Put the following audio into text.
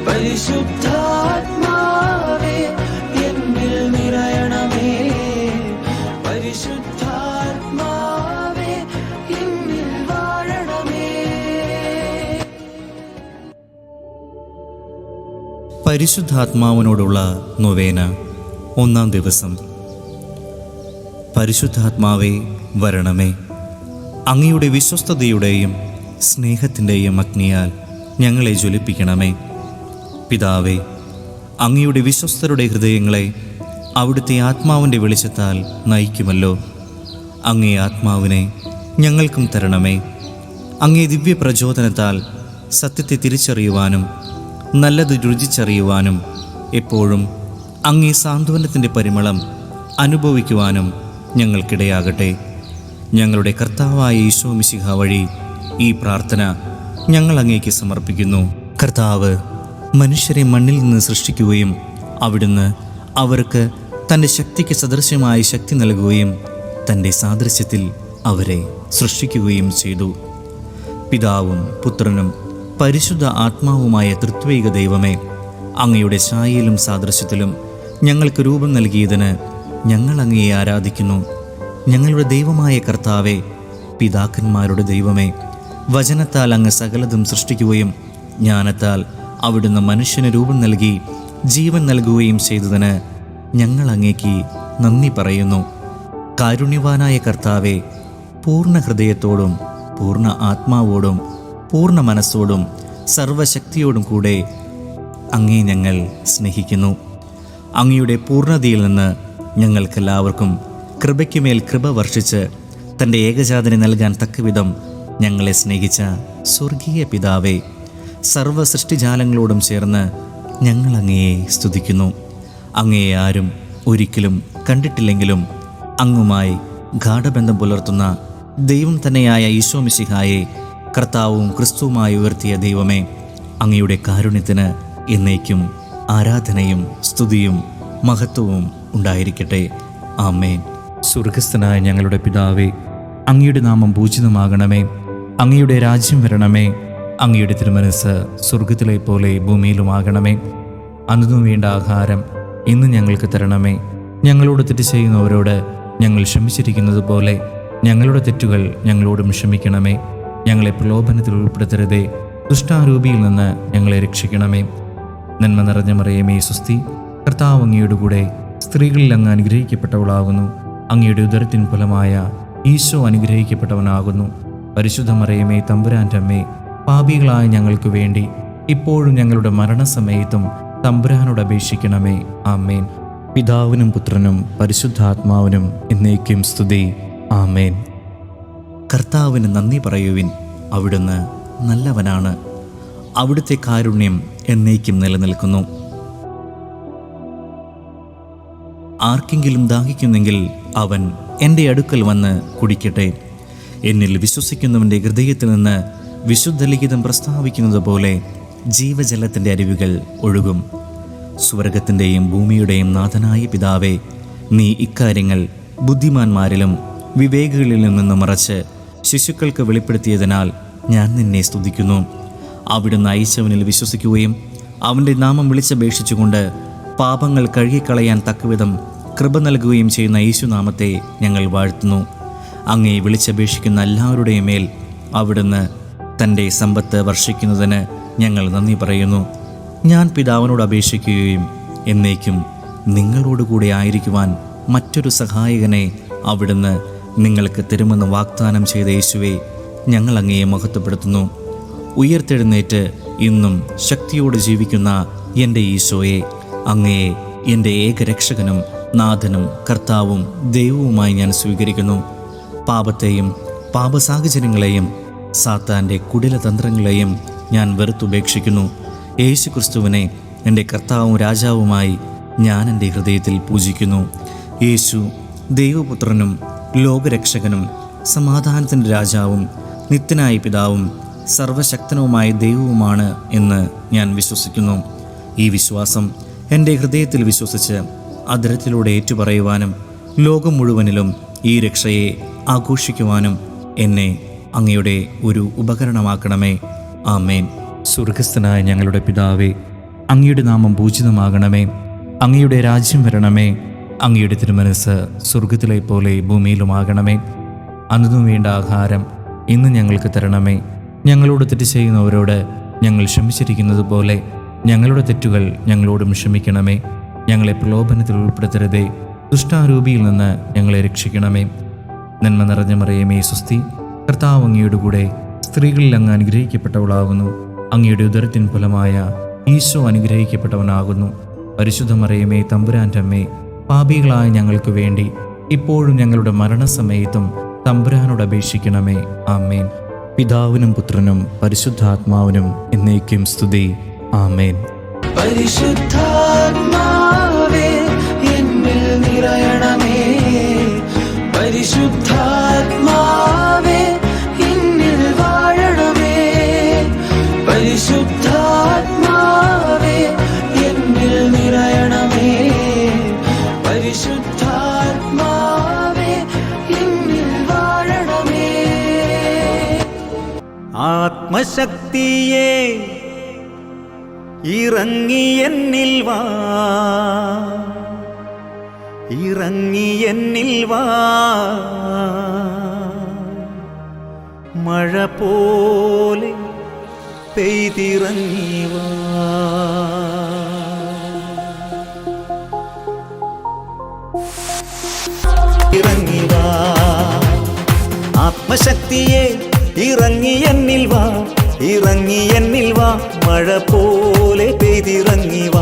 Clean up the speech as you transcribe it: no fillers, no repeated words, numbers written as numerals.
പരിശുദ്ധാത്മാവേ എന്നിൽ നിറയണമേ. പരിശുദ്ധാത്മാവേ എന്നിൽ വാഴണമേ. പരിശുദ്ധാത്മാവിനോടുള്ള നൊവേന 1-ാം ദിവസം. പരിശുദ്ധാത്മാവേ വരണമേ. അങ്ങയുടെ വിശ്വസ്തതയുടെയും സ്നേഹത്തിൻ്റെയും അഗ്നിയാൽ ഞങ്ങളെ ജ്വലിപ്പിക്കണമേ. പിതാവേ, അങ്ങയുടെ വിശ്വസ്തരുടെ ഹൃദയങ്ങളെ അവിടുത്തെ ആത്മാവിൻ്റെ വെളിച്ചത്താൽ നയിക്കുമല്ലോ. അങ്ങേ ആത്മാവിനെ ഞങ്ങൾക്കും തരണമേ. അങ്ങേ ദിവ്യ പ്രചോദനത്താൽ സത്യത്തെ തിരിച്ചറിയുവാനും നല്ലത് രുചിച്ചറിയുവാനും എപ്പോഴും അങ്ങേ സാന്ത്വനത്തിൻ്റെ പരിമളം അനുഭവിക്കുവാനും ഞങ്ങൾക്കിടയാകട്ടെ. ഞങ്ങളുടെ കർത്താവായ ഈശോ മിശിഹ വഴി ഈ പ്രാർത്ഥന ഞങ്ങൾ അങ്ങേക്ക് സമർപ്പിക്കുന്നു. കർത്താവ് മനുഷ്യരെ മണ്ണിൽ നിന്ന് സൃഷ്ടിക്കുകയും അവിടുന്ന് അവർക്ക് തൻ്റെ ശക്തിക്ക് സദൃശ്യമായ ശക്തി നൽകുകയും തൻ്റെ സാദൃശ്യത്തിൽ അവരെ സൃഷ്ടിക്കുകയും ചെയ്തു. പിതാവും പുത്രനും പരിശുദ്ധ ആത്മാവുമായ ത്രിത്വൈക ദൈവമേ, അങ്ങയുടെ ഛായയിലും സാദൃശ്യത്തിലും ഞങ്ങൾക്ക് രൂപം നൽകിയതിന് ഞങ്ങൾ അങ്ങയെ ആരാധിക്കുന്നു. ഞങ്ങളുടെ ദൈവമായ കർത്താവേ, പിതാക്കന്മാരുടെ ദൈവമേ, വചനത്താൽ അങ്ങ് സകലതും സൃഷ്ടിക്കുകയും ജ്ഞാനത്താൽ അവിടുന്ന് മനുഷ്യന് രൂപം നൽകി ജീവൻ നൽകുകയും ചെയ്തതിന് ഞങ്ങൾ അങ്ങേക്ക് നന്ദി പറയുന്നു. കാരുണ്യവാനായ കർത്താവേ, പൂർണ്ണ ഹൃദയത്തോടും പൂർണ്ണ ആത്മാവോടും പൂർണ്ണ മനസ്സോടും സർവശക്തിയോടും കൂടെ അങ്ങേ ഞങ്ങൾ സ്നേഹിക്കുന്നു. അങ്ങയുടെ പൂർണ്ണതയിൽ നിന്ന് ഞങ്ങൾക്കെല്ലാവർക്കും കൃപയ്ക്കുമേൽ കൃപ വർഷിച്ച് തൻ്റെ ഏകജാതനെ നൽകാൻ തക്കവിധം ഞങ്ങളെ സ്നേഹിച്ച സ്വർഗീയ പിതാവേ, സർവ്വ സൃഷ്ടിജാലങ്ങളോടും ചേർന്ന് ഞങ്ങൾ അങ്ങയെ സ്തുതിക്കുന്നു. അങ്ങയെ ആരും ഒരിക്കലും കണ്ടിട്ടില്ലെങ്കിലും അങ്ങുമായി ഗാഢബന്ധം പുലർത്തുന്ന ദൈവം തന്നെയായ ഈശോ മിശിഹായെ കർത്താവും ക്രിസ്തുവുമായി ഉയർത്തിയ ദൈവമേ, അങ്ങയുടെ കാരുണ്യത്തിന് എന്നേക്കും ആരാധനയും സ്തുതിയും മഹത്വവും ഉണ്ടായിരിക്കട്ടെ. ആമേൻ. സ്വർഗസ്ഥനായ ഞങ്ങളുടെ പിതാവേ, അങ്ങയുടെ നാമം പൂജിതമാകണമേ. അങ്ങയുടെ രാജ്യം വരണമേ. അങ്ങയുടെ തിരുമനസ്സ് സ്വർഗത്തിലെ പോലെ ഭൂമിയിലുമാകണമേ. അന്നു വേണ്ട ആഹാരം ഇന്ന് ഞങ്ങൾക്ക് തരണമേ. ഞങ്ങളോട് തെറ്റ് ചെയ്യുന്നവരോട് ഞങ്ങൾ ക്ഷമിച്ചിരിക്കുന്നത് പോലെ ഞങ്ങളുടെ തെറ്റുകൾ ഞങ്ങളോടും ക്ഷമിക്കണമേ. ഞങ്ങളെ പ്രലോഭനത്തിൽ ഉൾപ്പെടുത്തരുതേ, ദുഷ്ടാരൂപിയിൽ നിന്ന് ഞങ്ങളെ രക്ഷിക്കണമേ. നന്മ നിറഞ്ഞ മറിയമേ സ്വസ്തി, കർത്താവ് അങ്ങയുടെ കൂടെ സ്ത്രീകളിൽ അങ്ങ് അനുഗ്രഹിക്കപ്പെട്ടവളാകുന്നു. അങ്ങയുടെ ഉദരത്തിൻ ഫലമായ ഈശോ അനുഗ്രഹിക്കപ്പെട്ടവനാകുന്നു. പരിശുദ്ധ മറിയമേ തമ്പുരാൻ്റെ അമ്മേ, പാപികളായ ഞങ്ങൾക്ക് വേണ്ടി ഇപ്പോഴും ഞങ്ങളുടെ മരണസമയത്തും തമ്പുരാനോട് അപേക്ഷിക്കണമേ. ആമേൻ. പിതാവിനും പുത്രനും പരിശുദ്ധാത്മാവിനും എന്നേക്കും സ്തുതി. ആമേൻ. കർത്താവിന് നന്ദി പറയുവിൻ, അവിടുന്ന് നല്ലവനാണ്. അവിടുത്തെ കാരുണ്യം എന്നേക്കും നിലനിൽക്കുന്നു. ആർക്കെങ്കിലും ദാഹിക്കുന്നെങ്കിൽ അവൻ എൻ്റെ അടുക്കൽ വന്ന് കുടിക്കട്ടെ. എന്നിൽ വിശ്വസിക്കുന്നവൻ്റെ ഹൃദയത്തിൽ നിന്ന് വിശുദ്ധ ലിഖിതം പ്രസ്താവിക്കുന്നത് പോലെ ജീവജലത്തിൻ്റെ അരുവികൾ ഒഴുകും. സ്വർഗത്തിൻ്റെയും ഭൂമിയുടെയും നാഥനായ പിതാവേ, നീ ഇക്കാര്യങ്ങൾ ബുദ്ധിമാന്മാരിലും വിവേകികളിലും നിന്ന് മറച്ച് ശിശുക്കൾക്ക് വെളിപ്പെടുത്തിയതിനാൽ ഞാൻ നിന്നെ സ്തുതിക്കുന്നു. അവിടുന്ന് അയച്ചവനിൽ വിശ്വസിക്കുകയും അവൻ്റെ നാമം വിളിച്ചപേക്ഷിച്ചുകൊണ്ട് പാപങ്ങൾ കഴുകിക്കളയാൻ തക്കവിധം കൃപ നൽകുകയും ചെയ്യുന്ന യേശുനാമത്തെ ഞങ്ങൾ വാഴ്ത്തുന്നു. അങ്ങേ വിളിച്ചപേക്ഷിക്കുന്ന എല്ലാവരുടെയും മേൽ അവിടുന്ന് തൻ്റെ സമ്പത്ത് വർഷിക്കുന്നതിന് ഞങ്ങൾ നന്ദി പറയുന്നു. ഞാൻ പിതാവിനോട് അപേക്ഷിക്കുകയും എന്നേക്കും നിങ്ങളോടുകൂടെ ആയിരിക്കുവാൻ മറ്റൊരു സഹായകനെ അവിടുന്ന് നിങ്ങൾക്ക് തരുമെന്ന് വാഗ്ദാനം ചെയ്ത യേശുവേ, ഞങ്ങൾ അങ്ങയെ മഹത്വപ്പെടുത്തുന്നു. ഉയർത്തെഴുന്നേറ്റ് ഇന്നും ശക്തിയോടെ ജീവിക്കുന്ന എൻ്റെ ഈശോയെ, അങ്ങയെ എൻ്റെ ഏകരക്ഷകനും നാഥനും കർത്താവും ദൈവവുമായി ഞാൻ സ്വീകരിക്കുന്നു. പാപത്തെയും പാപസാഹചര്യങ്ങളെയും സാത്താൻ്റെ കുടിലതന്ത്രങ്ങളെയും ഞാൻ വെറുത്തുപേക്ഷിക്കുന്നു. യേശു ക്രിസ്തുവിനെ എൻ്റെ കർത്താവും രാജാവുമായി ഞാൻ എൻ്റെ ഹൃദയത്തിൽ പൂജിക്കുന്നു. യേശു ദൈവപുത്രനും ലോകരക്ഷകനും സമാധാനത്തിൻ്റെ രാജാവും നിത്യനായ പിതാവും സർവശക്തനുമായ ദൈവവുമാണ് എന്ന് ഞാൻ വിശ്വസിക്കുന്നു. ഈ വിശ്വാസം എൻ്റെ ഹൃദയത്തിൽ വിശ്വസിച്ച് അധരത്തിലൂടെ ഏറ്റുപറയുവാനും ലോകം മുഴുവനിലും ഈ രക്ഷയെ ആഘോഷിക്കുവാനും എന്നെ അങ്ങയുടെ ഒരു ഉപകരണമാക്കണമേ. ആമേൻ. സ്വർഗസ്ഥനായ ഞങ്ങളുടെ പിതാവേ, അങ്ങയുടെ നാമം പൂജിതമാകണമേ. അങ്ങയുടെ രാജ്യം വരണമേ. അങ്ങയുടെ തിരുമനസ്സ് സ്വർഗത്തിലെ പോലെ ഭൂമിയിലുമാകണമേ. അന്നു വേണ്ട ആഹാരം ഇന്ന് ഞങ്ങൾക്ക് തരണമേ. ഞങ്ങളോട് തെറ്റ് ചെയ്യുന്നവരോട് ഞങ്ങൾ ക്ഷമിച്ചിരിക്കുന്നത് പോലെ ഞങ്ങളുടെ തെറ്റുകൾ ഞങ്ങളോടും ക്ഷമിക്കണമേ. ഞങ്ങളെ പ്രലോഭനത്തിൽ ഉൾപ്പെടുത്തരുതേ, ദുഷ്ടാരൂപിയിൽ നിന്ന് ഞങ്ങളെ രക്ഷിക്കണമേ. നന്മ നിറഞ്ഞ മറിയമേ സ്വസ്തി, കർത്താവ് അങ്ങയുടെ കൂടെ സ്ത്രീകളിൽ അങ്ങ് അനുഗ്രഹിക്കപ്പെട്ടവളാകുന്നു. അങ്ങയുടെ ഉദരത്തിൻ ഫലമായ ഈശോ അനുഗ്രഹിക്കപ്പെട്ടവനാകുന്നു. പരിശുദ്ധ മറിയമേ തമ്പുരാൻ്റെ അമ്മേ, പാപികളായ ഞങ്ങൾക്ക് വേണ്ടി ഇപ്പോഴും ഞങ്ങളുടെ മരണസമയത്തും തമ്പുരാനോട് അപേക്ഷിക്കണമേ. ആമേൻ. പിതാവിനും പുത്രനും പരിശുദ്ധാത്മാവിനും എന്നേക്കും സ്തുതി. ആമേൻ. പരിശുദ്ധാത്മാവേ എന്നിൽ നിറയണമേ. പരിശുദ്ധാത്മാവേ എന്നിൽ വാഴണമേ. പരിശുദ്ധാത്മാവേ എന്നിൽ നിറയണമേ. പരിശുദ്ധാത്മാവേ എന്നിൽ വാഴണമേ. ആത്മശക്തിയെ ഇറങ്ങി എന്നിൽ വാ, ഇറങ്ങി എന്നിൽ വാ. മഴ പോലെ പെയ്തിറങ്ങി വാ. ഇറങ്ങി വാ ആത്മശക്തിയെ, ഇറങ്ങി എന്നിൽ വാ, ഇറങ്ങി എന്നിൽ വാ. മഴ പോലെ പെയ്തിറങ്ങി വാ.